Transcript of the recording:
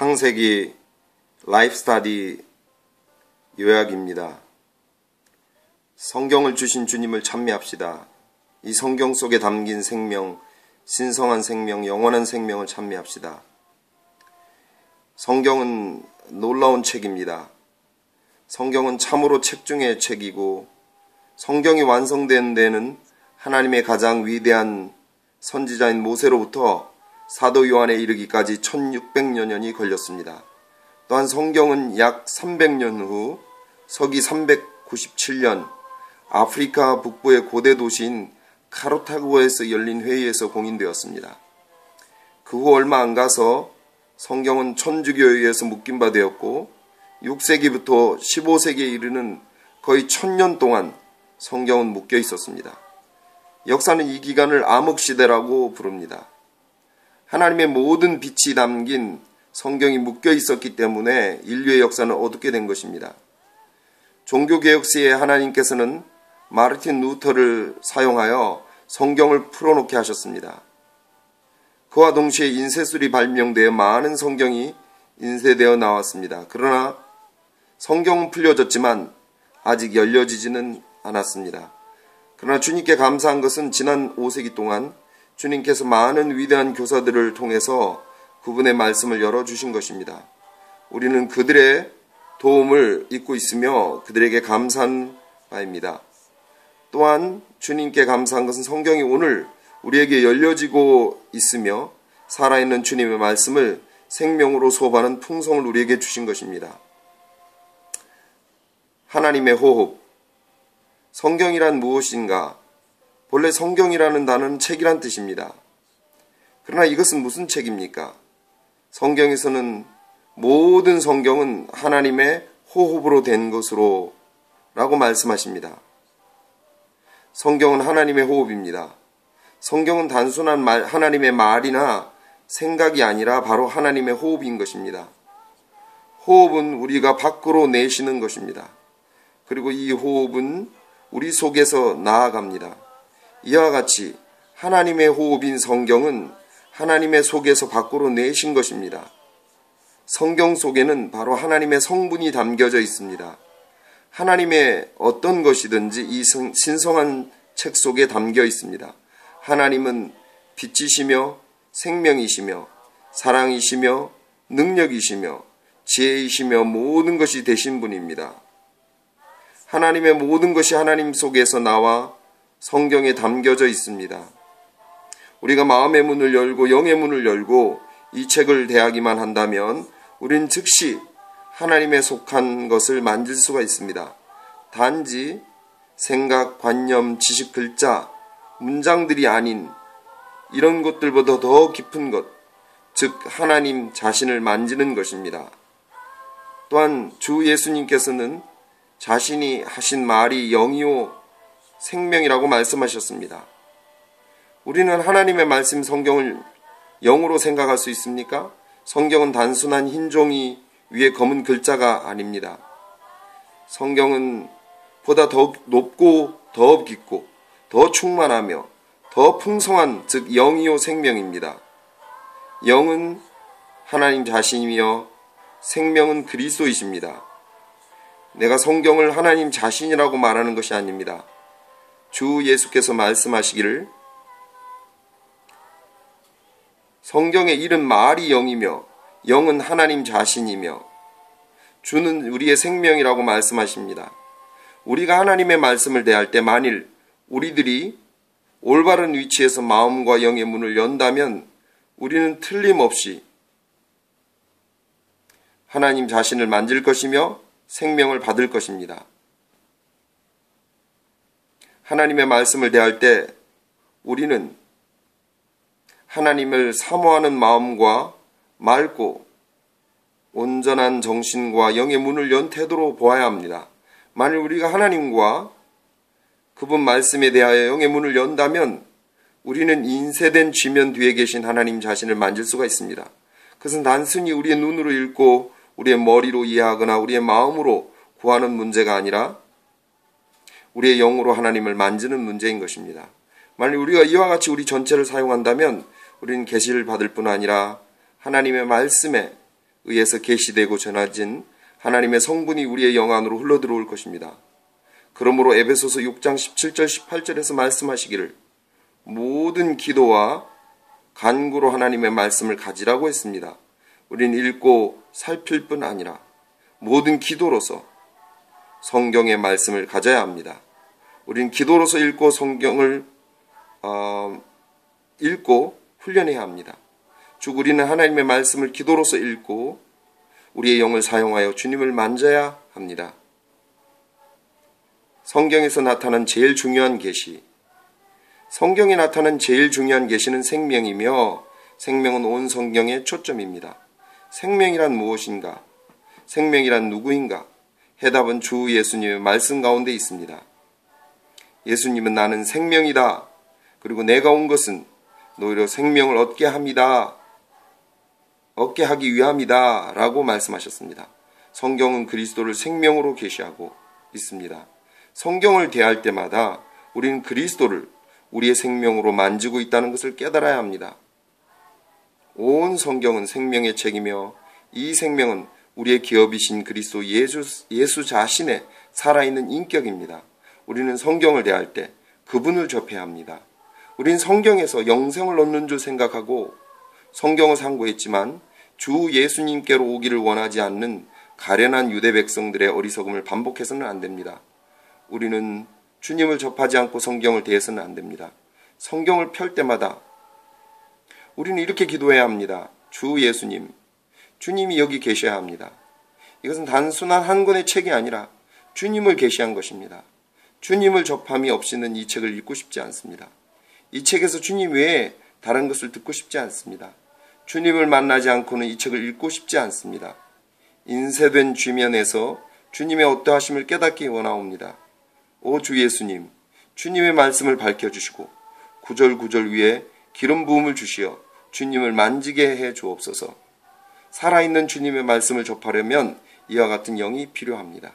창세기 라이프 스터디 요약입니다. 성경을 주신 주님을 찬미합시다. 이 성경 속에 담긴 생명, 신성한 생명, 영원한 생명을 찬미합시다. 성경은 놀라운 책입니다. 성경은 참으로 책 중의 책이고, 성경이 완성된 데는 하나님의 가장 위대한 선지자인 모세로부터 사도 요한에 이르기까지 1600여 년이 걸렸습니다. 또한 성경은 약 300년 후 서기 397년 아프리카 북부의 고대 도시인 카르타고에서 열린 회의에서 공인되었습니다. 그 후 얼마 안 가서 성경은 천주교에 의해서 묶인 바 되었고 6세기부터 15세기에 이르는 거의 1000년 동안 성경은 묶여 있었습니다. 역사는 이 기간을 암흑시대라고 부릅니다. 하나님의 모든 빛이 담긴 성경이 묶여 있었기 때문에 인류의 역사는 어둡게 된 것입니다. 종교개혁 시에 하나님께서는 마르틴 루터를 사용하여 성경을 풀어놓게 하셨습니다. 그와 동시에 인쇄술이 발명되어 많은 성경이 인쇄되어 나왔습니다. 그러나 성경은 풀려졌지만 아직 열려지지는 않았습니다. 그러나 주님께 감사한 것은 지난 5세기 동안 주님께서 많은 위대한 교사들을 통해서 그분의 말씀을 열어주신 것입니다. 우리는 그들의 도움을 잊고 있으며 그들에게 감사한 바입니다. 또한 주님께 감사한 것은 성경이 오늘 우리에게 열려지고 있으며 살아있는 주님의 말씀을 생명으로 수업하는 풍성을 우리에게 주신 것입니다. 하나님의 호흡. 성경이란 무엇인가? 본래 성경이라는 단어는 책이란 뜻입니다. 그러나 이것은 무슨 책입니까? 성경에서는 모든 성경은 하나님의 호흡으로 된 것으로 라고 말씀하십니다. 성경은 하나님의 호흡입니다. 성경은 단순한 하나님의 말이나 생각이 아니라 바로 하나님의 호흡인 것입니다. 호흡은 우리가 밖으로 내쉬는 것입니다. 그리고 이 호흡은 우리 속에서 나아갑니다. 이와 같이 하나님의 호흡인 성경은 하나님의 속에서 밖으로 내신 것입니다. 성경 속에는 바로 하나님의 성분이 담겨져 있습니다. 하나님의 어떤 것이든지 이 신성한 책 속에 담겨 있습니다. 하나님은 빛이시며 생명이시며 사랑이시며 능력이시며 지혜이시며 모든 것이 되신 분입니다. 하나님의 모든 것이 하나님 속에서 나와 성경에 담겨져 있습니다. 우리가 마음의 문을 열고 영의 문을 열고 이 책을 대하기만 한다면 우리는 즉시 하나님에 속한 것을 만질 수가 있습니다. 단지 생각, 관념, 지식, 글자, 문장들이 아닌 이런 것들보다 더 깊은 것, 즉 하나님 자신을 만지는 것입니다. 또한 주 예수님께서는 자신이 하신 말이 영이요 생명이라고 말씀하셨습니다. 우리는 하나님의 말씀 성경을 영으로 생각할 수 있습니까? 성경은 단순한 흰 종이 위에 검은 글자가 아닙니다. 성경은 보다 더 높고 더 깊고 더 충만하며 더 풍성한 즉 영이요 생명입니다. 영은 하나님 자신이며 생명은 그리스도이십니다. 내가 성경을 하나님 자신이라고 말하는 것이 아닙니다. 주 예수께서 말씀하시기를 성경에 이른 말이 영이며 영은 하나님 자신이며 주는 우리의 생명이라고 말씀하십니다. 우리가 하나님의 말씀을 대할 때 만일 우리들이 올바른 위치에서 마음과 영의 문을 연다면 우리는 틀림없이 하나님 자신을 만질 것이며 생명을 받을 것입니다. 하나님의 말씀을 대할 때 우리는 하나님을 사모하는 마음과 맑고 온전한 정신과 영의 문을 연 태도로 보아야 합니다. 만일 우리가 하나님과 그분 말씀에 대하여 영의 문을 연다면 우리는 인쇄된 지면 뒤에 계신 하나님 자신을 만질 수가 있습니다. 그것은 단순히 우리의 눈으로 읽고 우리의 머리로 이해하거나 우리의 마음으로 구하는 문제가 아니라 우리의 영으로 하나님을 만지는 문제인 것입니다. 만일 우리가 이와 같이 우리 전체를 사용한다면 우리는 계시를 받을 뿐 아니라 하나님의 말씀에 의해서 계시되고 전해진 하나님의 성분이 우리의 영 안으로 흘러들어올 것입니다. 그러므로 에베소서 6장 17절 18절에서 말씀하시기를 모든 기도와 간구로 하나님의 말씀을 가지라고 했습니다. 우린 읽고 살필 뿐 아니라 모든 기도로서 성경의 말씀을 가져야 합니다. 우린 기도로서 읽고 성경을 읽고 훈련해야 합니다. 즉 우리는 하나님의 말씀을 기도로서 읽고 우리의 영을 사용하여 주님을 만져야 합니다. 성경에서 나타난 제일 중요한 계시, 성경에 나타난 제일 중요한 계시는 생명이며 생명은 온 성경의 초점입니다. 생명이란 무엇인가? 생명이란 누구인가? 해답은 주 예수님의 말씀 가운데 있습니다. 예수님은 나는 생명이다. 그리고 내가 온 것은 너희로 생명을 얻게 하기 위함이다 라고 말씀하셨습니다. 성경은 그리스도를 생명으로 계시하고 있습니다. 성경을 대할 때마다 우리는 그리스도를 우리의 생명으로 만지고 있다는 것을 깨달아야 합니다. 온 성경은 생명의 책이며 이 생명은 우리의 기업이신 그리스도 예수 자신의 살아있는 인격입니다. 우리는 성경을 대할 때 그분을 접해야 합니다. 우린 성경에서 영생을 얻는 줄 생각하고 성경을 상고했지만 주 예수님께로 오기를 원하지 않는 가련한 유대 백성들의 어리석음을 반복해서는 안 됩니다. 우리는 주님을 접하지 않고 성경을 대해서는 안 됩니다. 성경을 펼 때마다 우리는 이렇게 기도해야 합니다. 주 예수님, 주님이 여기 계셔야 합니다. 이것은 단순한 한 권의 책이 아니라 주님을 계시한 것입니다. 주님을 접함이 없이는 이 책을 읽고 싶지 않습니다. 이 책에서 주님 외에 다른 것을 듣고 싶지 않습니다. 주님을 만나지 않고는 이 책을 읽고 싶지 않습니다. 인쇄된 쥐면에서 주님의 어떠하심을 깨닫기 원하옵니다. 오 주 예수님, 주님의 말씀을 밝혀주시고 구절구절 위에 기름 부음을 주시어 주님을 만지게 해 주옵소서. 살아있는 주님의 말씀을 접하려면 이와 같은 영이 필요합니다.